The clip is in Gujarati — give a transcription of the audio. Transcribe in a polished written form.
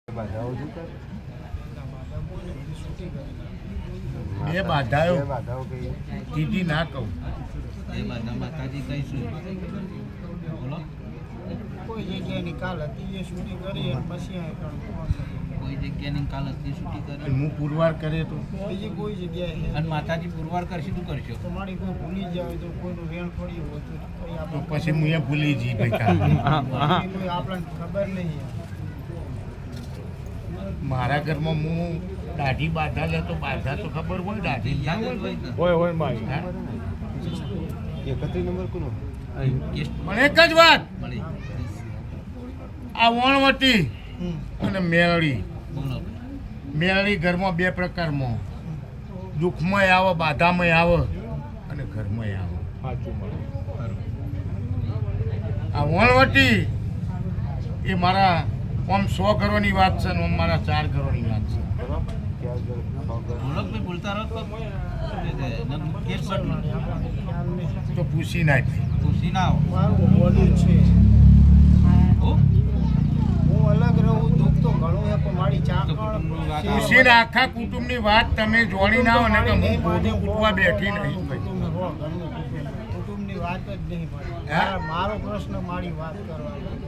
બે બાધાઓ કીધી ના કહું એ બાધા માતાજી કહીશું બોલો કોઈ જગ્યાની કાલ હતી એ શૂટિંગ કરી અને પછી કોઈ જગ્યાની કાલ હતી છૂટી કરી હું પુરવાર કરે તો બીજી કોઈ જગ્યાએ અને માતાજી પુરવાર કરશે તું કરશો તમારી કોઈ ભૂલી જાય તો કોઈનું રેણ પડ્યું હોય તો કોઈ તો આપણે પછી હું એ ભૂલી જઈ ભાઈ કોઈ આપણને ખબર નહીં મારા ઘરમાં હું દાઢી બાધા લે તો બાધા તો ખબર હોય દાઢી ના યાદ હોય હોય હોય ભાઈ હા? 31 નંબર કોનો કેસ પણ એક જ વાત મળી આ વણવટી હમ. અને મેળડી બોલો મેળડી ઘરમાં બે પ્રકારમાં દુઃખમાંય આવે બાધામાંય આવે અને ઘરમાંય આવે સાચું મળે આ વણવટી એ મારા આમ 100 ઘરોની વાત છે ને આમ મારા 4 ઘરોની વાત છે બોલો ભાઈ બોલતા રહો તો કેસ પટલું આપણને ખ્યાલ નહીં. તો પૂછી નાખ ખુશી ના આવો મારું બોલ્યું છે હો? હું અલગ રહું દુઃખ તો ઘણું છે પણ મારી તો ચાકણ કુટુંબની વાત છે. પૂછીને આખા કુટુંબની વાત તમે જોડી ના હોય ને કે હું બોધું કૂટવા બેઠી નહીં ભાઈ કુટુંબની વાત જ નહીં મારી. હે? મારો પ્રશ્ન મારી વાત કરવાનો